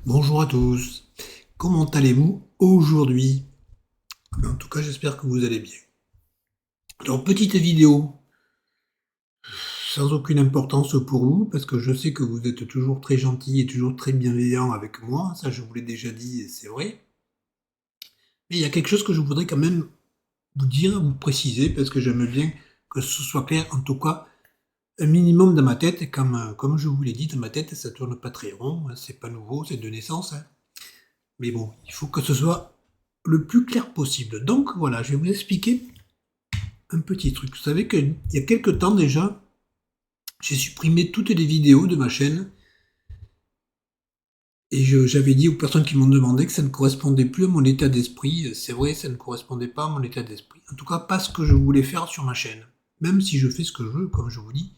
Bonjour à tous, comment allez-vous aujourd'hui? En tout cas, j'espère que vous allez bien. Alors, petite vidéo, sans aucune importance pour vous, parce que je sais que vous êtes toujours très gentil et toujours très bienveillant avec moi, ça je vous l'ai déjà dit et c'est vrai. Mais il y a quelque chose que je voudrais quand même vous dire, vous préciser, parce que j'aime bien que ce soit clair, en tout cas, un minimum dans ma tête, et comme je vous l'ai dit, dans ma tête, ça tourne pas très rond, hein, c'est pas nouveau, c'est de naissance, hein. Mais bon, il faut que ce soit le plus clair possible. Donc voilà, je vais vous expliquer un petit truc. Vous savez qu'il y a quelques temps déjà, j'ai supprimé toutes les vidéos de ma chaîne et j'avais dit aux personnes qui m'ont demandé que ça ne correspondait plus à mon état d'esprit. C'est vrai, ça ne correspondait pas à mon état d'esprit. En tout cas, pas ce que je voulais faire sur ma chaîne. Même si je fais ce que je veux, comme je vous dis,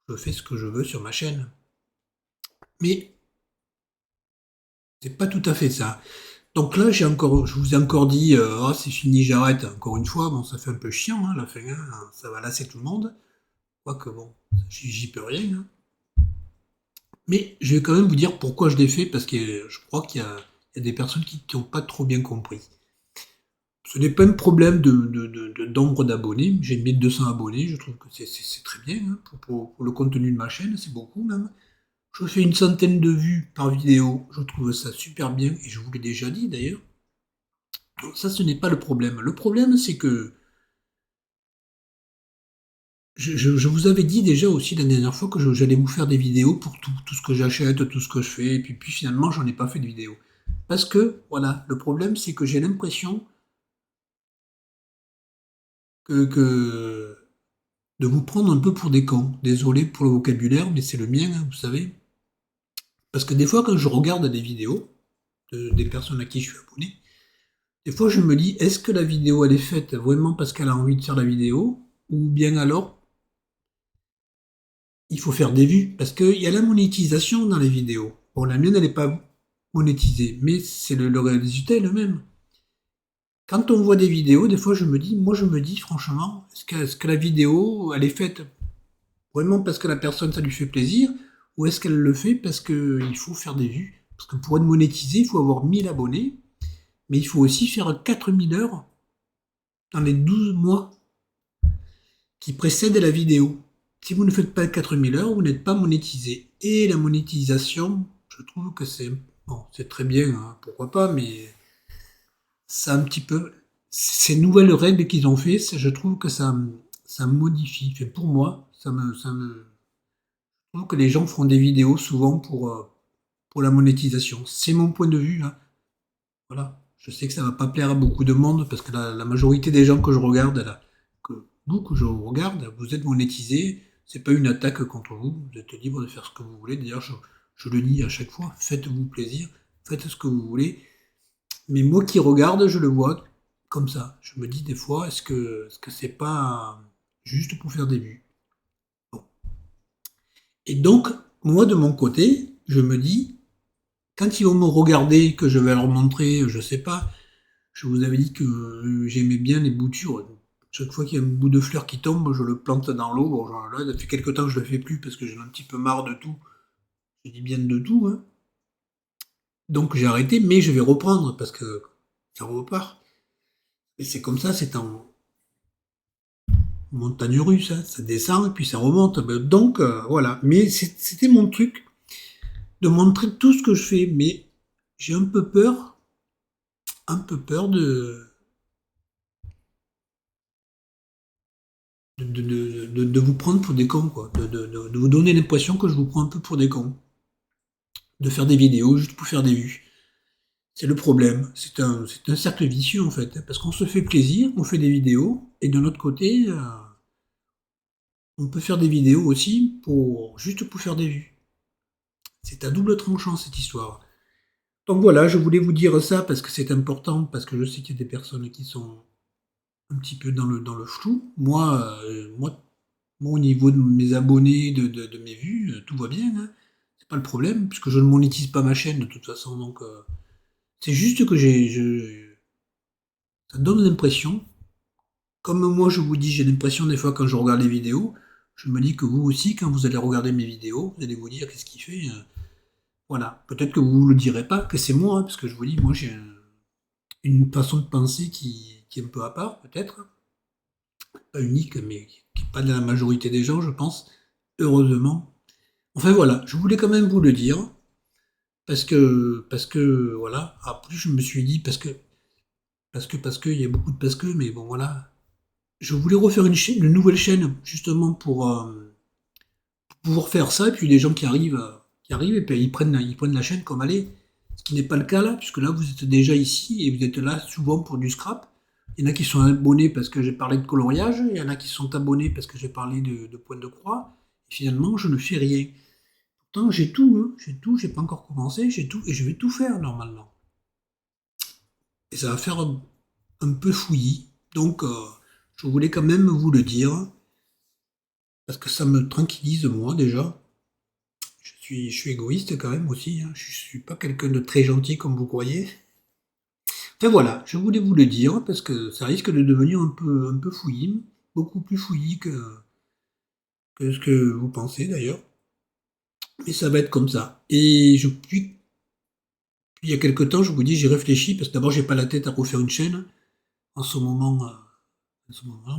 je fais ce que je veux sur ma chaîne. Mais c'est pas tout à fait ça. Donc là, je vous ai encore dit, ah, c'est fini, j'arrête. Encore une fois, bon, ça fait un peu chiant, hein, la fin, hein, ça va lasser tout le monde. Quoique bon, j'y peux rien, hein. Mais je vais quand même vous dire pourquoi je l'ai fait, parce que je crois il y a des personnes qui n'ont pas trop bien compris. Ce n'est pas un problème de nombre d'abonnés. J'ai 1200 abonnés, je trouve que c'est très bien, hein, pour le contenu de ma chaîne, c'est beaucoup même. Je fais une centaine de vues par vidéo, je trouve ça super bien, et je vous l'ai déjà dit d'ailleurs. Donc ça, ce n'est pas le problème. Le problème, c'est que je vous avais dit déjà aussi la dernière fois que j'allais vous faire des vidéos pour tout ce que j'achète, tout ce que je fais, et puis finalement, j'en ai pas fait de vidéo. Parce que, voilà, le problème, c'est que j'ai l'impression que de vous prendre un peu pour des cons. Désolé pour le vocabulaire, mais c'est le mien, hein, vous savez. Parce que des fois, quand je regarde des vidéos des personnes à qui je suis abonné, des fois, je me dis, est-ce que la vidéo, elle est faite vraiment parce qu'elle a envie de faire la vidéo, ou bien alors, il faut faire des vues, parce qu'il y a la monétisation dans les vidéos. Bon, la mienne, elle n'est pas monétisée, mais c'est le résultat est le même. Quand on voit des vidéos, des fois, moi, je me dis, franchement, est-ce que la vidéo, elle est faite vraiment parce que la personne, ça lui fait plaisir, ou est-ce qu'elle le fait parce qu'il faut faire des vues? Parce que pour être monétisé, il faut avoir 1000 abonnés, mais il faut aussi faire 4000 heures dans les 12 mois qui précèdent la vidéo. Si vous ne faites pas 4000 heures, vous n'êtes pas monétisé. Et la monétisation, je trouve que c'est bon, c'est très bien, hein, pourquoi pas, mais ça un petit peu ces nouvelles règles qu'ils ont fait, je trouve que ça modifie. Enfin, pour moi, je trouve que les gens font des vidéos souvent pour la monétisation. C'est mon point de vue, hein. Voilà. Je sais que ça va pas plaire à beaucoup de monde parce que la majorité des gens que je regarde, là, que vous que je regarde, vous êtes monétisés. C'est pas une attaque contre vous. Vous êtes libre de faire ce que vous voulez. D'ailleurs, je le dis à chaque fois. Faites-vous plaisir. Faites ce que vous voulez. Mais moi qui regarde, je le vois comme ça. Je me dis des fois, est-ce que c'est pas juste pour faire des vues? Bon. Et donc, moi de mon côté, je me dis, quand ils vont me regarder, que je vais leur montrer, je sais pas, je vous avais dit que j'aimais bien les boutures. Chaque fois qu'il y a un bout de fleur qui tombe, je le plante dans l'eau. Bon, genre, là, ça fait quelques temps que je le fais plus parce que j'en ai un petit peu marre de tout. Je dis bien de tout, hein. Donc j'ai arrêté, mais je vais reprendre parce que ça repart. Et c'est comme ça, c'est en montagne russe, hein. Ça descend et puis ça remonte. Ben, donc voilà. Mais c'était mon truc de montrer tout ce que je fais. Mais j'ai un peu peur de vous prendre pour des cons, quoi. De vous donner l'impression que je vous prends un peu pour des cons. De faire des vidéos juste pour faire des vues. C'est le problème. C'est un cercle vicieux, en fait. Parce qu'on se fait plaisir, on fait des vidéos, et de l'autre côté, on peut faire des vidéos aussi juste pour faire des vues. C'est à double tranchant, cette histoire. Donc voilà, je voulais vous dire ça parce que c'est important, parce que je sais qu'il y a des personnes qui sont un petit peu dans le flou. Moi, au niveau de mes abonnés, de mes vues, tout va bien, hein. C'est pas le problème, puisque je ne monétise pas ma chaîne de toute façon. Donc, c'est juste que ça donne l'impression, comme moi je vous dis, j'ai l'impression des fois quand je regarde les vidéos, je me dis que vous aussi, quand vous allez regarder mes vidéos, vous allez vous dire qu'est-ce qu'il fait. Voilà. Peut-être que vous ne le direz pas, que c'est moi, hein, parce que je vous dis, moi j'ai une façon de penser qui est un peu à part, peut-être. Pas unique, mais qui n'est pas de la majorité des gens, je pense. Heureusement. Enfin voilà, je voulais quand même vous le dire. Parce que voilà. En plus, je me suis dit, parce que, il y a beaucoup de parce que, mais bon, voilà. Je voulais refaire une nouvelle chaîne, justement, pour pouvoir faire ça, et puis les gens qui arrivent, et puis ils prennent la chaîne comme elle est. Ce qui n'est pas le cas là, puisque là, vous êtes déjà ici, et vous êtes là souvent pour du scrap. Il y en a qui sont abonnés parce que j'ai parlé de coloriage, il y en a qui sont abonnés parce que j'ai parlé de pointe de croix, et finalement, je ne fais rien. Pourtant, j'ai tout, hein, j'ai tout, j'ai pas encore commencé, j'ai tout, et je vais tout faire normalement. Et ça va faire un peu fouillis. Donc, je voulais quand même vous le dire, parce que ça me tranquillise moi déjà. Je suis égoïste quand même aussi, hein. Je suis pas quelqu'un de très gentil comme vous croyez. Enfin voilà, je voulais vous le dire parce que ça risque de devenir un peu fouillis, beaucoup plus fouillis que ce que vous pensez d'ailleurs. Mais ça va être comme ça. Et puis il y a quelque temps, je vous dis, j'ai réfléchi parce que d'abord j'ai pas la tête à refaire une chaîne. En ce moment,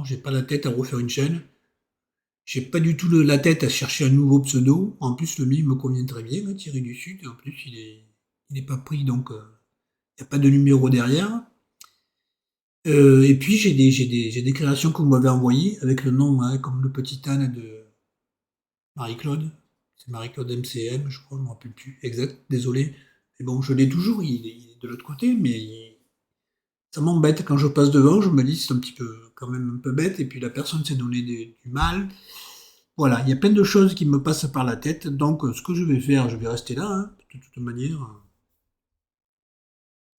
j'ai pas la tête à refaire une chaîne. J'ai pas du tout la tête à chercher un nouveau pseudo. En plus, le mien me convient très bien, hein, Thierry du Sud. Et en plus, il est pas pris, donc il n'y a pas de numéro derrière. Et puis, j'ai des créations que vous m'avez envoyées avec le nom, hein, comme le petit âne de Marie-Claude. C'est Marie-Claude MCM, je crois, je ne me rappelle plus. Exact, désolé. Mais bon, je l'ai toujours, il est de l'autre côté, mais ça m'embête. Quand je passe devant, je me dis c'est un petit peu, quand même un peu bête, et puis la personne s'est donné du mal. Voilà, il y a plein de choses qui me passent par la tête, donc ce que je vais faire, je vais rester là, hein, de toute manière,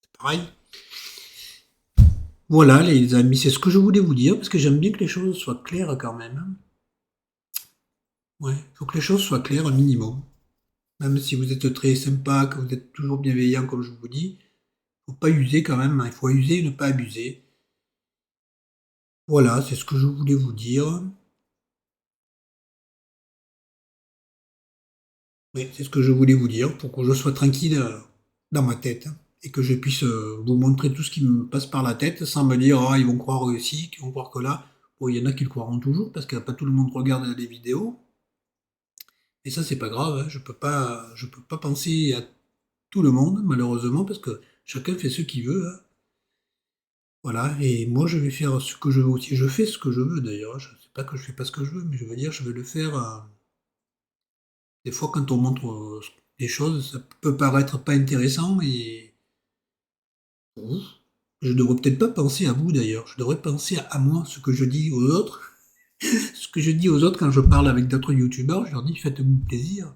c'est pareil. Voilà, les amis, c'est ce que je voulais vous dire, parce que j'aime bien que les choses soient claires quand même. Ouais, il faut que les choses soient claires un minimum. Même si vous êtes très sympa, que vous êtes toujours bienveillant, comme je vous dis, faut pas user quand même, hein. Il faut user et ne pas abuser. Voilà, c'est ce que je voulais vous dire. Oui, c'est ce que je voulais vous dire pour que je sois tranquille dans ma tête, hein, et que je puisse vous montrer tout ce qui me passe par la tête sans me dire ah ils vont croire ici, ils vont croire que là. Bon, il y en a qui le croiront toujours parce que pas tout le monde regarde les vidéos. Et ça c'est pas grave, hein. Je peux pas penser à tout le monde malheureusement parce que chacun fait ce qu'il veut, hein. Voilà, et moi je vais faire ce que je veux aussi. Je fais ce que je veux d'ailleurs, hein. Je sais pas que je fais pas ce que je veux, mais je veux dire je vais le faire. Des fois, quand on montre des choses, ça peut paraître pas intéressant et Ouh, je devrais peut-être pas penser à vous d'ailleurs. Je devrais penser à moi, ce que je dis aux autres. Ce que je dis aux autres quand je parle avec d'autres youtubeurs, je leur dis faites-vous plaisir.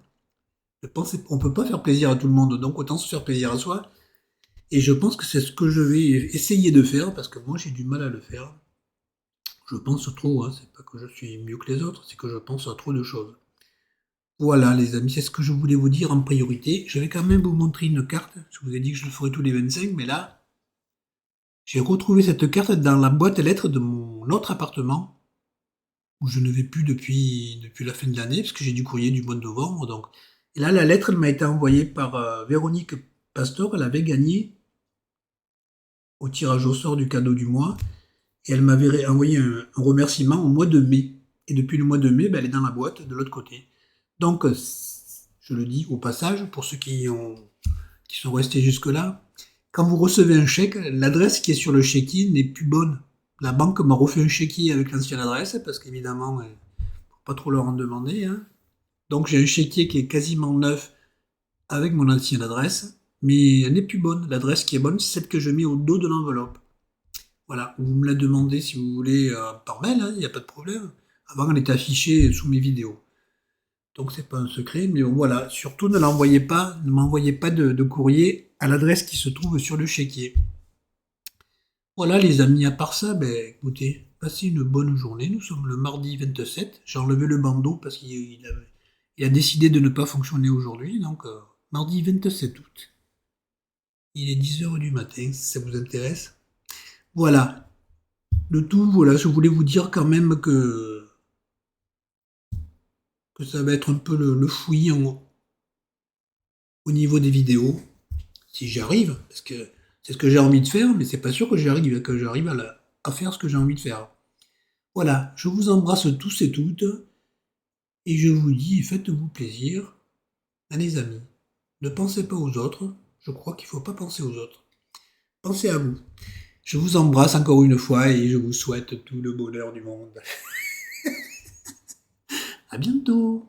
Je pense qu'on peut pas faire plaisir à tout le monde, donc autant se faire plaisir à soi. Et je pense que c'est ce que je vais essayer de faire parce que moi j'ai du mal à le faire. Je pense trop, hein. C'est pas que je suis mieux que les autres, c'est que je pense à trop de choses. Voilà les amis, c'est ce que je voulais vous dire en priorité. Je vais quand même vous montrer une carte. Je vous ai dit que je le ferai tous les 25, mais là, j'ai retrouvé cette carte dans la boîte à lettres de mon autre appartement, où je ne vais plus depuis la fin de l'année, parce que j'ai du courrier du mois de novembre. Donc. Et là, la lettre elle m'a été envoyée par Véronique Pastor. Elle avait gagné au tirage au sort du cadeau du mois. Et elle m'avait envoyé un remerciement au mois de mai. Et depuis le mois de mai, ben, elle est dans la boîte de l'autre côté. Donc, je le dis au passage, pour ceux qui sont restés jusque-là, quand vous recevez un chèque, l'adresse qui est sur le chéquier n'est plus bonne. La banque m'a refait un chéquier avec l'ancienne adresse, parce qu'évidemment, faut pas trop leur en demander, hein. Donc j'ai un chéquier qui est quasiment neuf avec mon ancienne adresse, mais elle n'est plus bonne. L'adresse qui est bonne, c'est celle que je mets au dos de l'enveloppe. Voilà, vous me la demandez si vous voulez par mail, hein, il n'y a pas de problème. Avant, elle était affichée sous mes vidéos. Donc c'est pas un secret, mais bon, voilà. Surtout ne m'envoyez pas de courrier à l'adresse qui se trouve sur le chéquier. Voilà les amis, à part ça, ben écoutez, passez une bonne journée. Nous sommes le mardi 27. J'ai enlevé le bandeau parce qu'il a décidé de ne pas fonctionner aujourd'hui. Donc mardi 27 août. Il est 10 heures du matin, si ça vous intéresse. Voilà. Le tout, voilà, je voulais vous dire quand même que ça va être un peu le fouillis au niveau des vidéos, si j'y arrive, parce que c'est ce que j'ai envie de faire, mais c'est pas sûr que j'arrive à faire ce que j'ai envie de faire. Voilà, je vous embrasse tous et toutes, et je vous dis, faites-vous plaisir, les amis. Ne pensez pas aux autres, je crois qu'il ne faut pas penser aux autres. Pensez à vous. Je vous embrasse encore une fois et je vous souhaite tout le bonheur du monde. À bientôt.